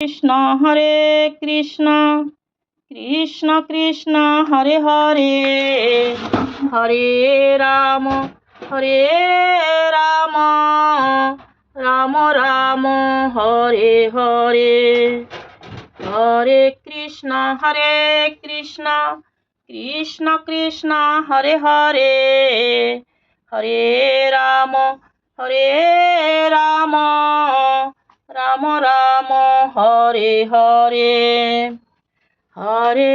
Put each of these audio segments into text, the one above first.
কৃষ্ণ হরে কৃষ্ণ কৃষ্ণ কৃষ্ণ হরে হরে হরে রাম রাম রাম হরে হরে হরে কৃষ্ণ কৃষ্ণ কৃষ্ণ হরে হরে হরে রাম রাম রাম হরে হরে হরে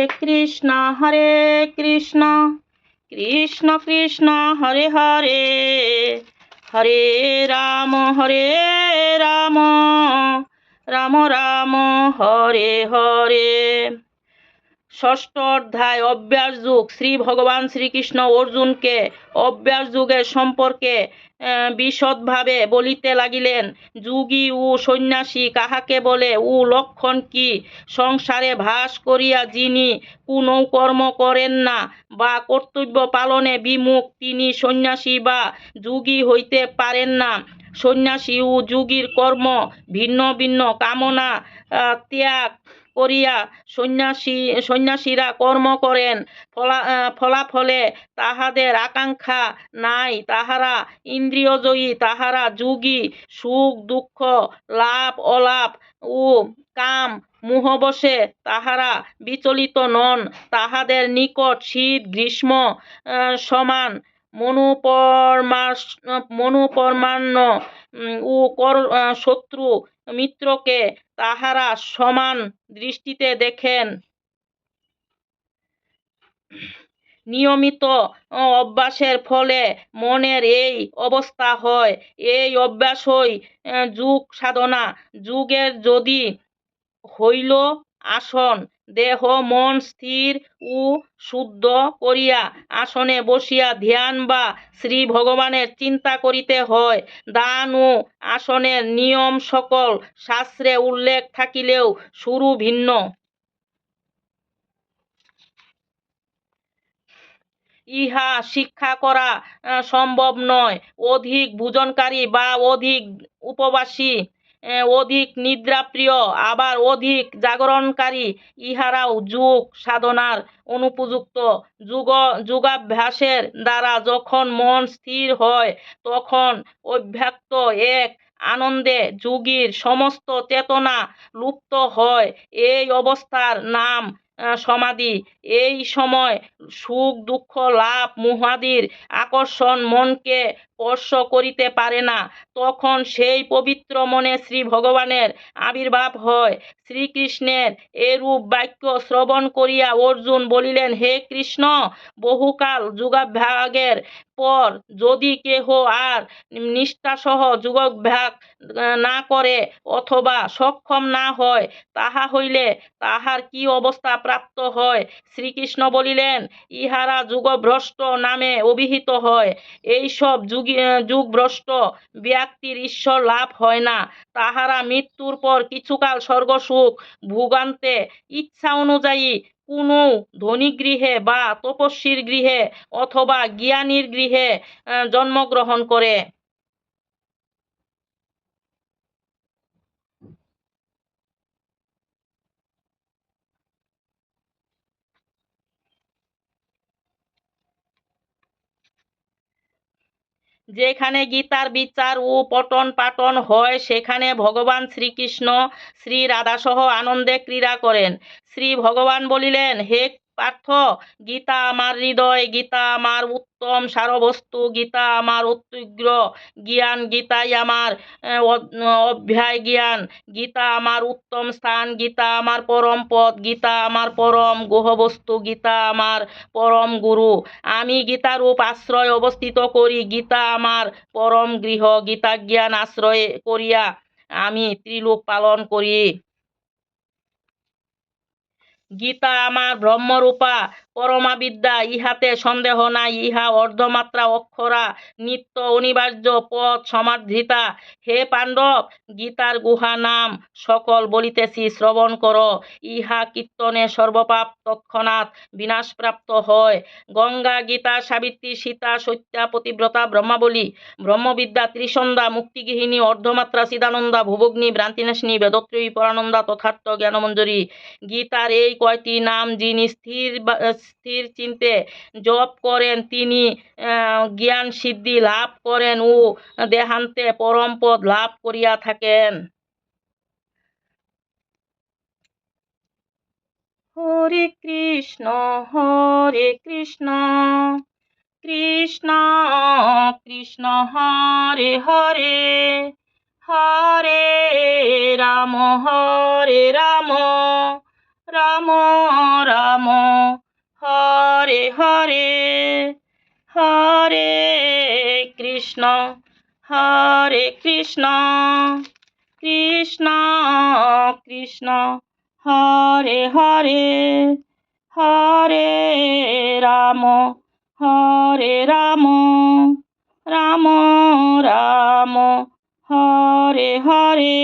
কৃষ্ণ কৃষ্ণ কৃষ্ণ হরে হরে হরে রাম রাম হরে হরে। ষষ্ঠ অধ্যায় অভ্যাস যুগ। শ্রী ভগবান শ্রীকৃষ্ণ অর্জুনকে অভ্যাস যুগের সম্পর্কে বিশদভাবে বলিতে লাগিলেন। যোগী ও সন্ন্যাসী কাহাকে বলে ও লক্ষণ কি? সংসারে ভাস করিয়া যিনি কোনো কর্ম করেন না বা কর্তব্য পালনে বিমুখ, তিনি সন্ন্যাসী বা যোগী হইতে পারেন না। সন্ন্যাসী ও যোগীর কর্ম ভিন্ন ভিন্ন। কামনা ত্যাগ করিয়া সন্ন্যাসীরা কর্ম করেন, ফলাফলে তাহাদের আকাঙ্ক্ষা নাই, তাহারা ইন্দ্রিয়জয়ী। তাহারা যোগী। সুখ দুঃখ, লাভ অলাভ ও কাম মোহবশে তাহারা বিচলিত নন। তাহাদের নিকট শীত গ্রীষ্ম সমান। মনুপরমান্ন ও শত্রু মিত্রকে তাহারা সমান দৃষ্টিতে দেখেন। নিয়মিত অভ্যাসের ফলে মনের এই অবস্থা হয়। এই অভ্যাসই যোগ সাধনা। যোগের যদি হইল আসন, দেহ মন স্থির ও শুদ্ধ করিয়া আসনে বসিয়া ধ্যান বা শ্রী ভগবানের চিন্তা করিতে হয়। দান ও আসনের নিয়ম সকল শাস্ত্রে উল্লেখ থাকিলেও শুরু ভিন্ন। ইহা শিক্ষা করা সম্ভব নয়। অধিক ভোজনকারী বা অধিক উপবাসী, অধিক নিদ্রাপ্রিয়, আবার অধিক জাগরণকারী, ইহারাও যোগ সাধনার অনুপযুক্ত। যোগাভ্যাসের দ্বারা যখন মন স্থির হয়, তখন অব্যক্ত এক আনন্দে যোগীর সমস্ত চেতনা লুপ্ত হয়। এই অবস্থার নাম সমাধি। এই সময় সুখ দুঃখ লাভ মোহাদির আকর্ষণ মনকে স্পর্শ করিতে পারে না। তখন সেই পবিত্র মনে শ্রী ভগবানের আবির্ভাব হয়। শ্রীকৃষ্ণের এরূপ বাক্য শ্রবণ করিয়া অর্জুন বলিলেন, হে কৃষ্ণ, বহুকাল যোগাভ্যাগের পর যদি কেহ আর নিষ্ঠাসহ যোগাভ্যাগ না করে অথবা সক্ষম না হয়, তাহা হইলে তাহার কি অবস্থা প্রাপ্ত হয়? শ্রীকৃষ্ণ বলিলেন, ইহারা যুগভ্রষ্ট নামে অভিহিত হয়। এইসব যুগভ্রষ্ট ব্যক্তির ঈশ্বর লাভ হয় না। তাহারা মৃত্যুর পর কিছুকাল স্বর্গসুখ ভোগান্তে ইচ্ছা অনুযায়ী কোনো ধনী গৃহে বা তপস্বীর গৃহে অথবা জ্ঞানীর গৃহে জন্মগ্রহণ করে। যেখানে গীতার বিচার ও পঠন পাঠন হয়, সেখানে ভগবান শ্রীকৃষ্ণ শ্রী রাধাসহ আনন্দে ক্রীড়া করেন। শ্রী ভগবান বলিলেন, হে পার্থ, গীতা আমার হৃদয়, গীতা আমার উত্তম সারবস্তু, গীতা আমার অত্যুগ্র জ্ঞান, গীতাই আমার অভ্যায় জ্ঞান, গীতা আমার উত্তম স্থান, গীতা আমার পরম পদ, গীতা আমার পরম গুহবস্তু, গীতা আমার পরম গুরু। আমি গীতারূপ আশ্রয় অবস্থিত করি, গীতা আমার পরম গৃহ, গীতা জ্ঞান আশ্রয় করিয়া আমি ত্রিলোক পালন করি। গীতা আমার ব্রহ্মরূপা পরমা বিদ্যা, ইহাতে সন্দেহ নাই। ইহা অর্ধমাত্রা অক্ষরা, নিত্য অনিবার্য পথ সমাধৃতা। হে পাণ্ডব, গীতার গুহা নাম সকল বলিতেছি, শ্রবণ কর। ইহা কীর্তনে সর্বপাপ তৎক্ষণাৎ বিনাশপ্রাপ্ত হয়। গঙ্গা, গীতা, সাবিত্রী, সীতা, সত্যা, পতিব্রতা, ব্রহ্মাবলী, ব্রহ্মবিদ্যা, ত্রিসন্ধ্যা, মুক্তিগৃহিণী, অর্ধমাত্রা, চিদানন্দা, ভুবগ্নি, ভ্রান্তিনাশিনী, বেদত্রয়ী, পরানন্দা, তথার্থ জ্ঞানমঞ্জরী। গীতার এই কয়টি নাম যিনি স্থির চিন্তে জপ করেন, তিনি জ্ঞান সিদ্ধি লাভ করেন ও দেহান্তে পরমপদ লাভ করিয়া থাকেন। হরে কৃষ্ণ কৃষ্ণ কৃষ্ণ হরে হরে, হরে রাম রাম রাম হরে হরে, হরে কৃষ্ণ কৃষ্ণ কৃষ্ণ হরে হরে, হরে রাম রাম রাম হরে হরে।